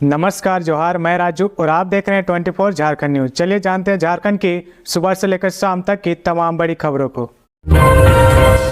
नमस्कार जोहार, मैं राजू और आप देख रहे हैं 24 झारखंड न्यूज। चलिए जानते हैं झारखंड की सुबह से लेकर शाम तक की तमाम बड़ी खबरों को।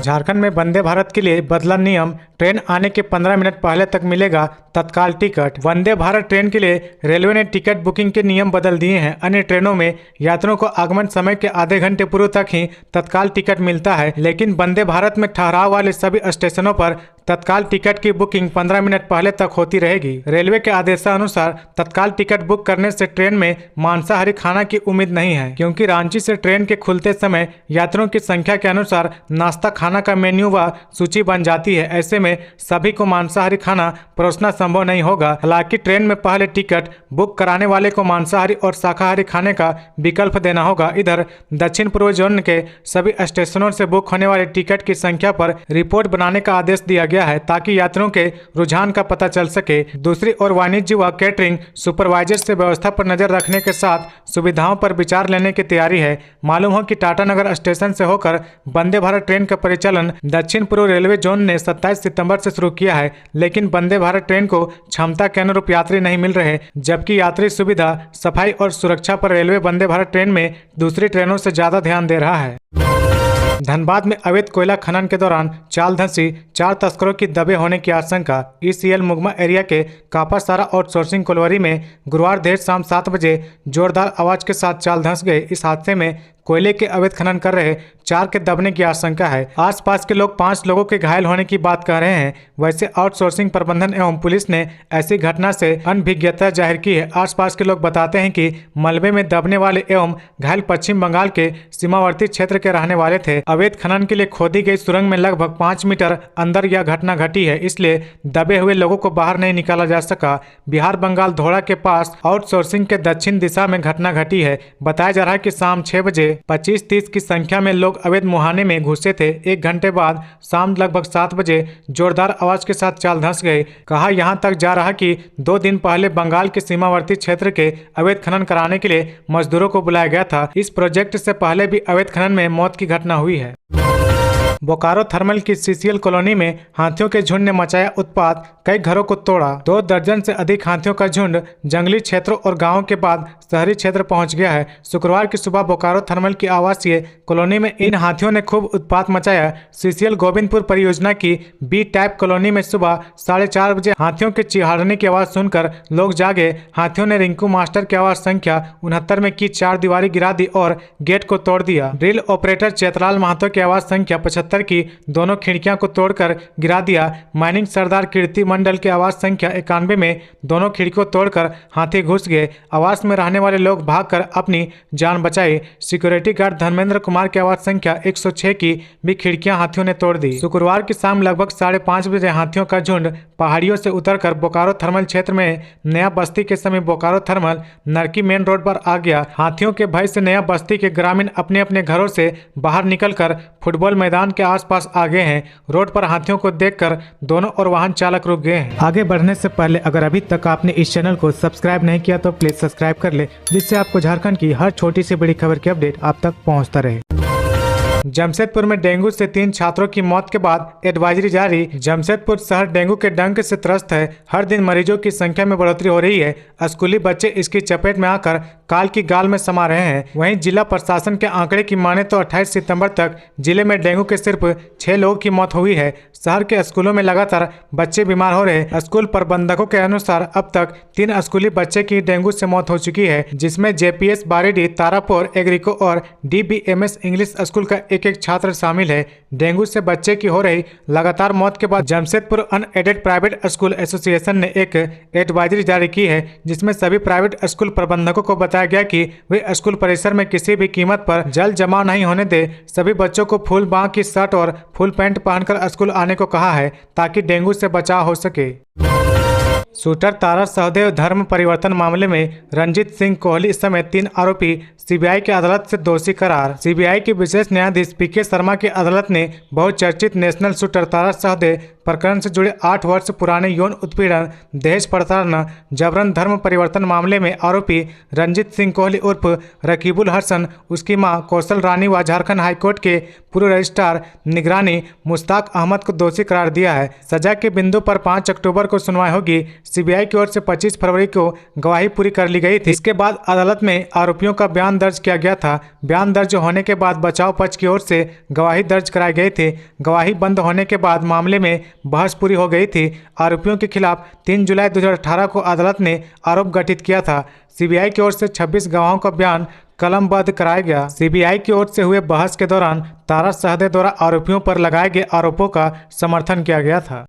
झारखंड में वंदे भारत के लिए बदला नियम। ट्रेन आने के 15 मिनट पहले तक मिलेगा तत्काल टिकट। वंदे भारत ट्रेन के लिए रेलवे ने टिकट बुकिंग के नियम बदल दिए हैं। अन्य ट्रेनों में यात्रियों को आगमन समय के आधे घंटे पूर्व तक ही तत्काल टिकट मिलता है, लेकिन वंदे भारत में ठहराव वाले सभी स्टेशनों पर तत्काल टिकट की बुकिंग 15 मिनट पहले तक होती रहेगी। रेलवे के आदेशानुसार तत्काल टिकट बुक करने से ट्रेन में मांसाहारी खाना की उम्मीद नहीं है, क्योंकि रांची से ट्रेन के खुलते समय यात्रियों की संख्या के अनुसार नाश्ता खाना का मेन्यू व सूची बन जाती है। ऐसे में सभी को मांसाहारी खाना परोसना संभव नहीं होगा। हालांकि ट्रेन में पहले टिकट बुक कराने वाले को मांसाहारी और शाकाहारी खाने का विकल्प देना होगा। इधर दक्षिण पूर्व जोन के सभी स्टेशनों से बुक होने वाले टिकट की संख्या पर रिपोर्ट बनाने का आदेश दिया गया है, ताकि यात्रियों के रुझान का पता चल सके। दूसरी ओर वाणिज्य व कैटरिंग सुपरवाइजर से व्यवस्था पर नजर रखने के साथ सुविधाओं पर विचार लेने की तैयारी है। मालूम हो कि टाटानगर स्टेशन से होकर वंदे भारत ट्रेन का परिचालन दक्षिण पूर्व रेलवे जोन ने 27 सितंबर से शुरू किया है, लेकिन वंदे भारत ट्रेन को क्षमता के अनुरूप यात्री नहीं मिल रहे, जबकि यात्री सुविधा, सफाई और सुरक्षा पर रेलवे वंदे भारत ट्रेन में दूसरी ट्रेनों से ज्यादा ध्यान दे रहा है। धनबाद में अवैध कोयला खनन के दौरान चाल धंसी 4 तस्करों की दबे होने की आशंका। ईसीएल मुगमा एरिया के कापासारा आउटसोर्सिंग कोलवरी में गुरुवार देर शाम 7 बजे जोरदार आवाज के साथ चाल धंस गए। इस हादसे में कोयले के अवैध खनन कर रहे 4 के दबने की आशंका है। आसपास के लोग 5 लोगों के घायल होने की बात कह रहे हैं। वैसे आउटसोर्सिंग प्रबंधन एवं पुलिस ने ऐसी घटना से अनभिज्ञता जाहिर की है। आसपास के लोग बताते हैं कि मलबे में दबने वाले एवं घायल पश्चिम बंगाल के सीमावर्ती क्षेत्र के रहने वाले थे। अवैध खनन के लिए खोदी गई सुरंग में लगभग 5 मीटर अंदर यह घटना घटी है, इसलिए दबे हुए लोगों को बाहर नहीं निकाला जा सका। बिहार बंगाल धोड़ा के पास आउटसोर्सिंग के दक्षिण दिशा में घटना घटी है। बताया जा रहा है कि शाम 6 बजे 25-30 की संख्या में लोग अवैध मुहाने में घुसे थे। 1 घंटे बाद शाम लगभग 7 बजे जोरदार आवाज के साथ चाल धंस गए। कहा यहाँ तक जा रहा कि 2 दिन पहले बंगाल के सीमावर्ती क्षेत्र के अवैध खनन कराने के लिए मजदूरों को बुलाया गया था। इस प्रोजेक्ट से पहले भी अवैध खनन में मौत की घटना हुई है। बोकारो थर्मल की सीसीएल कॉलोनी में हाथियों के झुंड ने मचाया उत्पात, कई घरों को तोड़ा। 2 दर्जन से अधिक हाथियों का झुंड जंगली क्षेत्रों और गांवों के बाद शहरी क्षेत्र पहुंच गया है। शुक्रवार की सुबह बोकारो थर्मल की आवासीय कॉलोनी में इन हाथियों ने खूब उत्पात मचाया। सीसीएल गोविंदपुर परियोजना की बी टाइप कॉलोनी में सुबह 4:30 बजे हाथियों के चिहाड़ने की आवाज सुनकर लोग जागे। हाथियों ने रिंकू मास्टर की आवाज संख्या 69 में की 4 दीवारी गिरा दी और गेट को तोड़ दिया। ड्रिल ऑपरेटर चेतलाल महतो की आवाज संख्या 75 की दोनों खिड़कियां को तोड़कर गिरा दिया। माइनिंग सरदार कीर्ति मंडल की आवाज संख्या 91 में दोनों खिड़कियों तोड़कर हाथी घुस गए। आवास में रहने वाले लोग भागकर अपनी जान बचाई। सिक्योरिटी गार्ड धर्मेंद्र कुमार की आवाज संख्या 106 की भी खिड़कियां हाथियों ने तोड़ दी। शुक्रवार की शाम लगभग 5:30 बजे हाथियों का झुंड पहाड़ियों से उतरकर बोकारो थर्मल क्षेत्र में नया बस्ती के समय बोकारो थर्मल नरकी मेन रोड पर आ गया। हाथियों के भय से नया बस्ती के ग्रामीण अपने अपने घरों से बाहर निकलकर फुटबॉल मैदान के आसपास आ गए हैं। रोड पर हाथियों को देखकर दोनों और वाहन चालक रुक गए हैं। आगे बढ़ने से पहले अगर अभी तक आपने इस चैनल को सब्सक्राइब नहीं किया तो प्लीज सब्सक्राइब कर ले, जिससे आपको झारखंड की हर छोटी से बड़ी खबर की अपडेट आप तक पहुंचता रहे। जमशेदपुर में डेंगू से 3 छात्रों की मौत के बाद एडवाइजरी जारी। जमशेदपुर शहर डेंगू के डंक से त्रस्त है। हर दिन मरीजों की संख्या में बढ़ोतरी हो रही है। स्कूली बच्चे इसकी चपेट में आकर काल की गाल में समा रहे हैं। वहीं जिला प्रशासन के आंकड़े की माने तो 28 सितंबर तक जिले में डेंगू के सिर्फ 6 लोगों की मौत हुई है। शहर के स्कूलों में लगातार बच्चे बीमार हो रहे। स्कूल प्रबंधकों के अनुसार अब तक 3 स्कूली बच्चे की डेंगू से मौत हो चुकी है, जिसमें जेपीएस बारीडी, तारापुर एग्रीको और डीबीएमएस इंग्लिश स्कूल का एक छात्र शामिल है। डेंगू से बच्चे की हो रही लगातार मौत के बाद Jamshedpur unaided private school association ने एक एडवाइजरी जारी की है, जिसमें सभी प्राइवेट स्कूल प्रबंधकों को बताया गया कि वे स्कूल परिसर में किसी भी कीमत पर जल जमाव नहीं होने दे। सभी बच्चों को फुल बांह की शर्ट और फुल पैंट पहनकर स्कूल आने को कहा है, ताकि डेंगू से बचाव हो सके। शूटर तारा सहदेव धर्म परिवर्तन मामले में रंजीत सिंह कोहली समेत 3 आरोपी सीबीआई की अदालत से दोषी करार। सीबीआई के विशेष न्यायाधीश पीके शर्मा की अदालत ने बहुचर्चित नेशनल शूटर तारा सहदेव प्रकरण से जुड़े 8 वर्ष पुराने यौन उत्पीड़न, दहेज प्रताड़ना, जबरन धर्म परिवर्तन मामले में आरोपी रंजीत सिंह कोहली उर्फ रकीबुल हसन, उसकी मां कौशल रानी व झारखंड हाईकोर्ट के पूर्व रजिस्ट्रार निगरानी मुश्ताक अहमद को दोषी करार दिया है। सजा के बिंदु पर 5 अक्टूबर को सुनवाई होगी। सीबीआई की ओर से 25 फरवरी को गवाही पूरी कर ली गई थी। इसके बाद अदालत में आरोपियों का बयान दर्ज किया गया था। बयान दर्ज होने के बाद बचाव पक्ष की ओर से गवाही दर्ज कराई गई थी। गवाही बंद होने के बाद मामले में बहस पूरी हो गई थी। आरोपियों के खिलाफ 3 जुलाई 2018 को अदालत ने आरोप गठित किया था। सीबीआई की ओर से 26 गवाहों का बयान कलमबद्ध कराया गया। सीबीआई की ओर से हुए बहस के दौरान तारा सहदे द्वारा आरोपियों पर लगाए गए आरोपों का समर्थन किया गया था।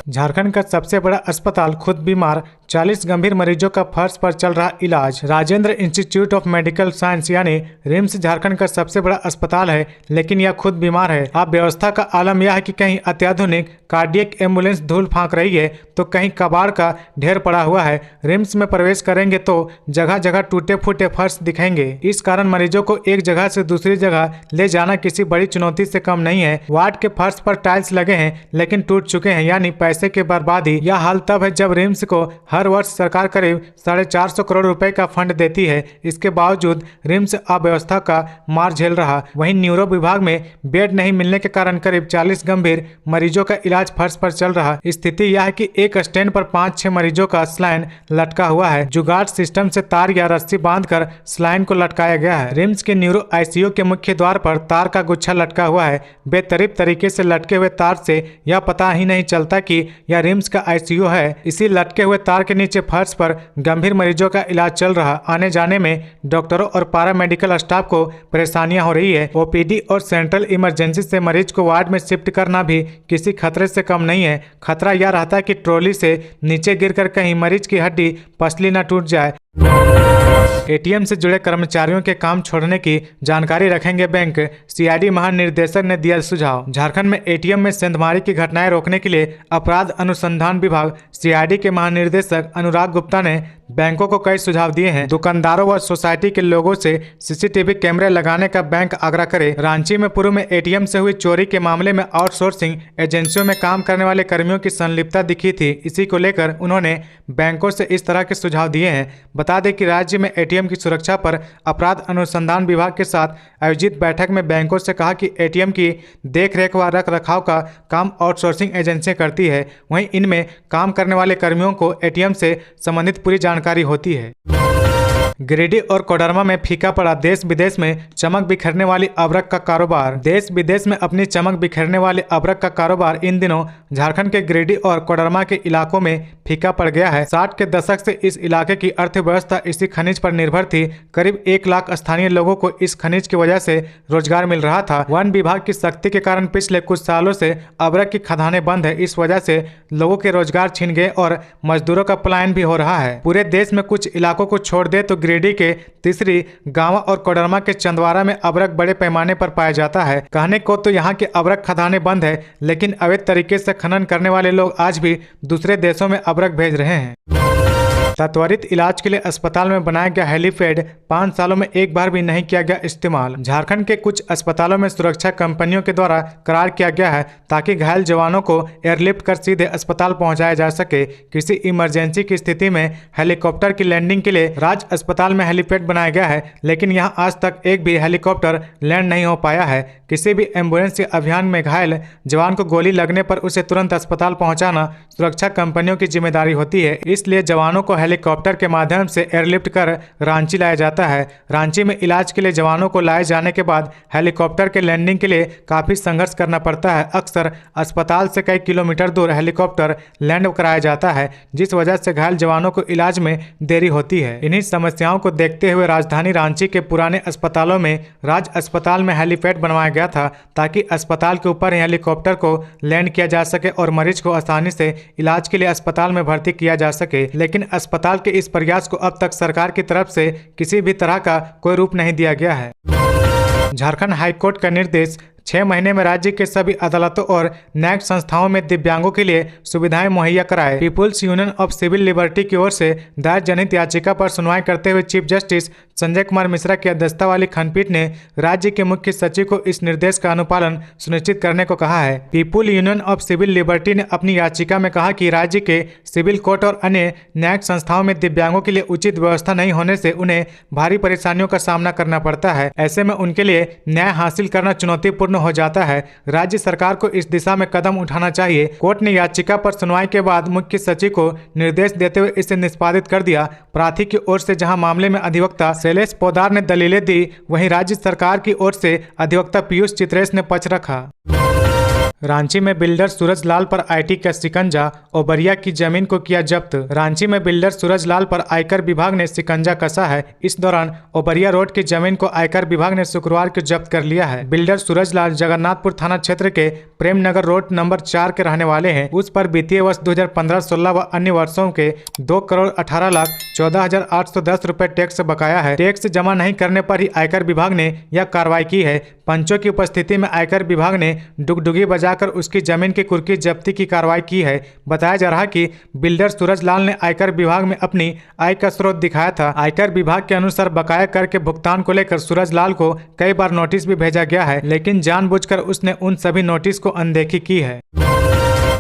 झारखंड का सबसे बड़ा अस्पताल खुद बीमार, 40 गंभीर मरीजों का फर्श पर चल रहा इलाज। Rajendra institute of medical science यानी रिम्स झारखंड का सबसे बड़ा अस्पताल है, लेकिन यह खुद बीमार है। अब व्यवस्था का आलम यह है कि कहीं अत्याधुनिक कार्डियक एम्बुलेंस धूल फांक रही है तो कहीं कबाड़ का ढेर पड़ा हुआ है। रिम्स में प्रवेश करेंगे तो जगह जगह टूटे फूटे फर्श दिखेंगे। इस कारण मरीजों को एक जगह से दूसरी जगह ले जाना किसी बड़ी चुनौती से कम नहीं है। वार्ड के फर्श पर टाइल्स लगे हैं लेकिन टूट चुके हैं, यानी पैसे की बर्बादी। यह हाल तब है जब रिम्स को हर वर्ष सरकार करीब 450 करोड़ रुपए का फंड देती है। इसके बावजूद रिम्स अव्यवस्था का मार झेल रहा। वहीं न्यूरो विभाग में बेड नहीं मिलने के कारण करीब 40 गंभीर मरीजों का इलाज फर्श पर चल रहा। स्थिति यह है कि एक स्टैंड पर 5-6 मरीजों का स्लाइन लटका हुआ है। जुगाड़ सिस्टम से तार या रस्सी बांधकर स्लाइन को लटकाया गया है। रिम्स के न्यूरो आईसीयू के मुख्य द्वार पर तार का गुच्छा लटका हुआ है। बेतरतीब तरीके से लटके हुए तार से यह पता ही नहीं चलता कि यह रिम्स का आईसीयू है। इसी लटके हुए तार के नीचे फर्श पर गंभीर मरीजों का इलाज चल रहा। आने जाने में डॉक्टरों और पारा मेडिकल स्टाफ को परेशानियां हो रही है। ओपीडी और सेंट्रल इमरजेंसी से मरीज को वार्ड में शिफ्ट करना भी किसी खतरे से कम नहीं है। खतरा यह रहता है कि ट्रॉली से नीचे गिरकर कहीं मरीज की हड्डी पसली न टूट जाए। एटीएम से जुड़े कर्मचारियों के काम छोड़ने की जानकारी रखेंगे बैंक, सीआईडी महानिर्देशक ने दिया सुझाव। झारखंड में एटीएम में सेंधमारी की घटनाएं रोकने के लिए अपराध अनुसंधान विभाग सीआईडी के महानिर्देशक अनुराग गुप्ता ने बैंकों को कई सुझाव दिए हैं। दुकानदारों व सोसाइटी के लोगों से सीसीटीवी कैमरे लगाने का बैंक आग्रह करे। रांची में पूर्व में एटीएम से हुई चोरी के मामले में आउटसोर्सिंग एजेंसियों में काम करने वाले कर्मियों की संलिप्तता दिखी थी। इसी को लेकर उन्होंने बैंकों से इस तरह के सुझाव दिए हैं। बता दें कि राज्य में एटीएम की सुरक्षा पर अपराध अनुसंधान विभाग के साथ आयोजित बैठक में बैंकों से कहा कि एटीएम की देखरेख व रख रखाव का काम आउटसोर्सिंग एजेंसियां करती है। वहीं इनमें काम करने वाले कर्मियों को एटीएम से संबंधित पूरी जानकारी होती है। गिरिडीह और कोडरमा में फीका पड़ा देश विदेश में चमक बिखेरने वाली अबरख का कारोबार। देश विदेश में अपनी चमक बिखेरने वाले अबरख का कारोबार इन दिनों झारखंड के गिरिडीह और कोडरमा के इलाकों में फीका पड़ गया है। 60 के दशक से इस इलाके की अर्थव्यवस्था इसी खनिज पर निर्भर थी। करीब 1 लाख स्थानीय लोगों को इस खनिज की वजह से रोजगार मिल रहा था। वन विभाग की सख्ती के कारण पिछले कुछ सालों से अबरख की खदानें बंद है। इस वजह से लोगों के रोजगार छिन गए और मजदूरों का पलायन भी हो रहा है। पूरे देश में कुछ इलाकों को छोड़ दे तो गिरिडीह के तीसरी गांव और कोडरमा के चंदवारा में अबरख बड़े पैमाने पर पाया जाता है। कहने को तो यहाँ के अबरख खदानें बंद है, लेकिन अवैध तरीके से खनन करने वाले लोग आज भी दूसरे देशों में अबरख भेज रहे हैं। त्वरित इलाज के लिए अस्पताल में बनाया गया हेलीपैड 5 सालों में एक बार भी नहीं किया गया इस्तेमाल। झारखंड के कुछ अस्पतालों में सुरक्षा कंपनियों के द्वारा करार किया गया है ताकि घायल जवानों को एयरलिफ्ट कर सीधे अस्पताल पहुंचाया जा सके। किसी इमरजेंसी की स्थिति में हेलीकॉप्टर की लैंडिंग के लिए राज्य अस्पताल में हेलीपैड बनाया गया है, लेकिन यहाँ आज तक एक भी हेलीकॉप्टर लैंड नहीं हो पाया है। किसी भी एम्बुलेंस या अभियान में घायल जवान को गोली लगने पर उसे तुरंत अस्पताल पहुंचाना सुरक्षा कंपनियों की जिम्मेदारी होती है। इसलिए जवानों को हेलीकॉप्टर के माध्यम से एयरलिफ्ट कर रांची लाया जाता है। रांची में इलाज के लिए जवानों को लाए जाने के बाद हेलीकॉप्टर के लैंडिंग के लिए काफी संघर्ष करना पड़ता है। अक्सर अस्पताल से कई किलोमीटर दूर हेलीकॉप्टर लैंड कराया जाता है, जिस वजह से घायल जवानों को इलाज में देरी होती है। इन्हीं समस्याओं को देखते हुए राजधानी रांची के पुराने अस्पतालों में राज्य अस्पताल में हेलीपैड बनवाया गया था ताकि अस्पताल के ऊपर हेलीकॉप्टर को लैंड किया जा सके और मरीज को आसानी से इलाज के लिए अस्पताल में भर्ती किया जा सके। लेकिन अस्पताल के इस प्रयास को अब तक सरकार की तरफ से किसी भी तरह का कोई रूप नहीं दिया गया है। झारखंड हाईकोर्ट का निर्देश, 6 महीने में राज्य के सभी अदालतों और न्यायिक संस्थाओं में दिव्यांगों के लिए सुविधाएं मुहैया कराए। People's Union of Civil Liberty की ओर से दायर जनहित याचिका पर सुनवाई करते हुए चीफ जस्टिस संजय कुमार मिश्रा की अध्यक्षता वाली खंडपीठ ने राज्य के मुख्य सचिव को इस निर्देश का अनुपालन सुनिश्चित करने को कहा है। People Union of Civil Liberty ने अपनी याचिका में कहा कि राज्य के सिविल कोर्ट और अन्य न्यायिक संस्थाओं में दिव्यांगों के लिए उचित व्यवस्था नहीं होने से उन्हें भारी परेशानियों का सामना करना पड़ता है। ऐसे में उनके लिए न्याय हासिल करना चुनौतीपूर्ण हो जाता है। राज्य सरकार को इस दिशा में कदम उठाना चाहिए। कोर्ट ने याचिका पर सुनवाई के बाद मुख्य सचिव को निर्देश देते हुए इसे निष्पादित कर दिया। प्रार्थी की ओर से जहां मामले में अधिवक्ता शैलेश पोदार ने दलीलें दी, वहीं राज्य सरकार की ओर से अधिवक्ता पीयूष चित्रेश ने पक्ष रखा। रांची में बिल्डर सूरज लाल पर आईटी का शिकंजा, ओबरिया की जमीन को किया जब्त। रांची में बिल्डर सूरज लाल पर आयकर विभाग ने शिकंजा कसा है। इस दौरान ओबरिया रोड की जमीन को आयकर विभाग ने शुक्रवार को जब्त कर लिया है। बिल्डर सूरज लाल जगन्नाथपुर थाना क्षेत्र के प्रेम नगर रोड नंबर 4 के रहने वाले हैं। उस पर वित्तीय वर्ष 2015-16 व अन्य वर्षों के 2,18,14,810 रुपए टैक्स बकाया है। टैक्स जमा नहीं करने पर ही आयकर विभाग ने यह कार्रवाई की है। पंचों की उपस्थिति में आयकर विभाग ने डुगडुगी बजाकर उसकी जमीन की कुर्की जब्ती की कार्रवाई की है। बताया जा रहा है कि बिल्डर सूरज लाल ने आयकर विभाग में अपनी आय का स्रोत दिखाया था। आयकर विभाग के अनुसार बकाया कर के भुगतान को लेकर सूरज लाल को कई बार नोटिस भी भेजा गया है, लेकिन जानबूझकर उसने उन सभी नोटिस को अनदेखी की है।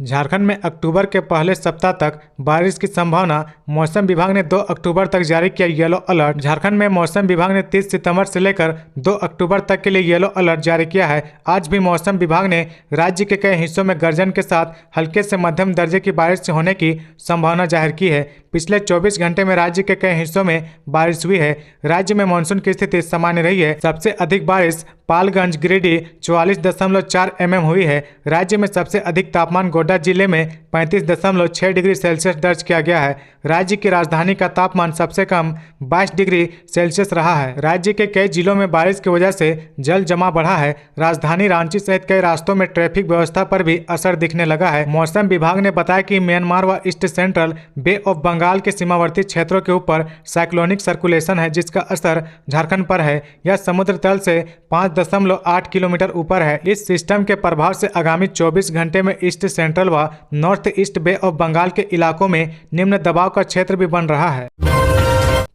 झारखंड में अक्टूबर के पहले सप्ताह तक बारिश की संभावना। मौसम विभाग ने 2 अक्टूबर तक जारी किया येलो अलर्ट। झारखंड में मौसम विभाग ने 30 सितंबर से लेकर 2 अक्टूबर तक के लिए येलो अलर्ट जारी किया है। आज भी मौसम विभाग ने राज्य के कई हिस्सों में गर्जन के साथ हल्के से मध्यम दर्जे की बारिश होने की संभावना जाहिर की है। पिछले 24 घंटे में राज्य के कई हिस्सों में बारिश हुई है। राज्य में मानसून की स्थिति सामान्य रही है। सबसे अधिक बारिश पालगंज गिरिडीह 44.4 mm हुई है। राज्य में सबसे अधिक तापमान गोड्डा जिले में 35.6 डिग्री सेल्सियस दर्ज किया गया है। राज्य की राजधानी का तापमान सबसे कम 22 डिग्री सेल्सियस रहा है। राज्य के कई जिलों में बारिश की वजह से जल जमा बढ़ा है। राजधानी रांची सहित कई रास्तों में ट्रैफिक व्यवस्था पर भी असर दिखने लगा है। मौसम विभाग ने बताया कि म्यांमार व east central Bay of Bengal के सीमावर्ती क्षेत्रों के ऊपर साइक्लोनिक सर्कुलेशन है, जिसका असर झारखंड पर है। यह समुद्र तल से 5.8 किलोमीटर ऊपर है। इस सिस्टम के प्रभाव से आगामी 24 घंटे में ईस्ट सेंट्रल व north east Bay of Bengal के इलाकों में निम्न दबाव का क्षेत्र भी बन रहा है।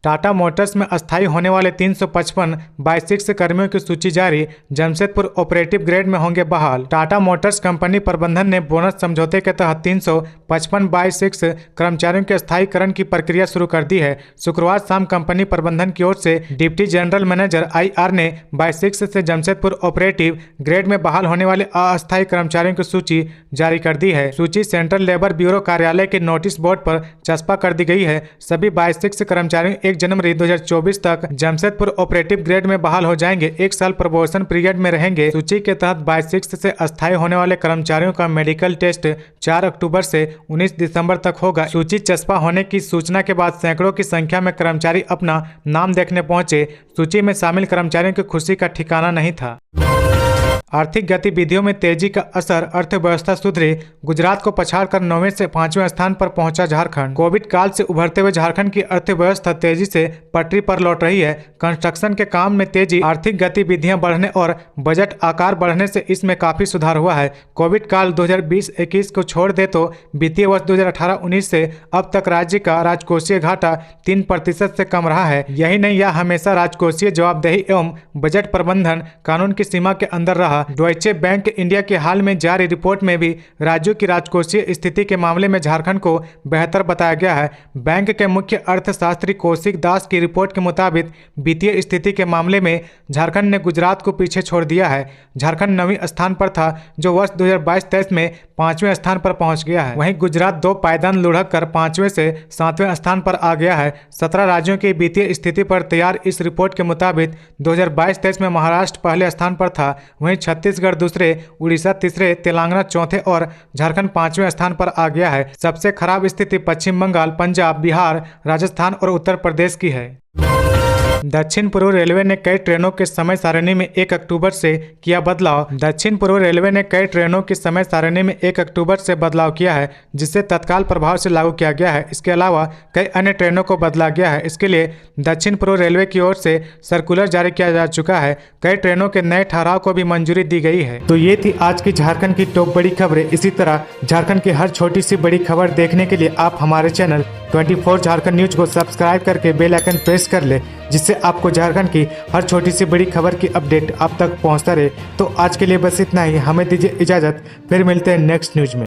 टाटा मोटर्स में अस्थायी होने वाले 355/6 कर्मियों की सूची जारी। जमशेदपुर ऑपरेटिव ग्रेड में होंगे बहाल। टाटा मोटर्स कंपनी प्रबंधन ने बोनस समझौते के तहत 355/6 कर्मचारियों के अस्थायीकरण की प्रक्रिया शुरू कर दी है। शुक्रवार शाम कंपनी प्रबंधन की ओर से डिप्टी जनरल मैनेजर IR ने 22 से जमशेदपुर ऑपरेटिव ग्रेड में बहाल होने वाले अस्थायी कर्मचारियों की सूची जारी कर दी है। सूची सेंट्रल लेबर ब्यूरो कार्यालय के नोटिस बोर्ड पर चस्पा कर दी गई है। सभी 22 कर्मचारी 1 जनवरी 2024 तक जमशेदपुर ऑपरेटिव ग्रेड में बहाल हो जाएंगे। 1 साल प्रमोशन पीरियड में रहेंगे। सूची के तहत 22 से अस्थायी होने वाले कर्मचारियों का मेडिकल टेस्ट 4 अक्टूबर से 19 दिसंबर तक होगा। सूची चस्पा होने की सूचना के बाद सैकड़ों की संख्या में कर्मचारी अपना नाम देखने पहुंचे। सूची में शामिल कर्मचारियों की खुशी का ठिकाना नहीं था। आर्थिक गतिविधियों में तेजी का असर, अर्थव्यवस्था सुधरी। गुजरात को पछाड़कर 9वें से 5वें स्थान पर पहुंचा झारखंड। कोविड काल से उभरते हुए झारखंड की अर्थव्यवस्था तेजी से पटरी पर लौट रही है। कंस्ट्रक्शन के काम में तेजी, आर्थिक गतिविधियां बढ़ने और बजट आकार बढ़ने से इसमें काफी सुधार हुआ है। कोविड काल 2020-21 को छोड़ दे तो वित्तीय वर्ष 2018-19 से अब तक राज्य का राजकोषीय घाटा 3% से कम रहा है। यही नहीं, यह हमेशा राजकोषीय जवाबदेही एवं बजट प्रबंधन कानून की सीमा के अंदर रहा। डॉयचे बैंक इंडिया के हाल में जारी रिपोर्ट में भी राज्यों की राजकोषीय स्थिति के मामले में झारखंड को बेहतर बताया गया है। बैंक के मुख्य अर्थशास्त्री कौशिक दास की रिपोर्ट के मुताबिक वित्तीय स्थिति के मामले में झारखंड ने गुजरात को पीछे छोड़ दिया है। झारखंड 9वें स्थान पर था, जो वर्ष 2022-23 में 5वें स्थान पर पहुंच गया है। वहीं गुजरात 2 पायदान लुढ़क कर 5वें से 7वें स्थान पर आ गया है। 17 राज्यों की वित्तीय स्थिति पर तैयार इस रिपोर्ट के मुताबिक 2022-23 में महाराष्ट्र पहले स्थान पर था, वहीं छत्तीसगढ़ दूसरे, उड़ीसा तीसरे, तेलंगाना चौथे और झारखंड 5वें स्थान पर आ गया है। सबसे खराब स्थिति पश्चिम बंगाल, पंजाब, बिहार, राजस्थान और उत्तर प्रदेश की है। दक्षिण पूर्व रेलवे ने कई ट्रेनों के समय सारणी में 1 अक्टूबर से किया बदलाव। दक्षिण पूर्व रेलवे ने कई ट्रेनों की समय सारणी में 1 अक्टूबर से बदलाव किया है, जिसे तत्काल प्रभाव से लागू किया गया है। इसके अलावा कई अन्य ट्रेनों को बदला गया है। इसके लिए दक्षिण पूर्व रेलवे की ओर से सर्कुलर जारी किया जा चुका है। कई ट्रेनों के नए ठहराव को भी मंजूरी दी गई है। तो ये थी आज की झारखंड की टॉप बड़ी खबरें। इसी तरह झारखंड की हर छोटी सी बड़ी खबर देखने के लिए आप हमारे चैनल 24 झारखंड न्यूज को सब्सक्राइब करके बेल आइकन प्रेस कर ले, जिससे आपको झारखंड की हर छोटी सी बड़ी खबर की अपडेट आप तक पहुंचता रहे। तो आज के लिए बस इतना ही। हमें दीजिए इजाजत, फिर मिलते हैं नेक्स्ट न्यूज में।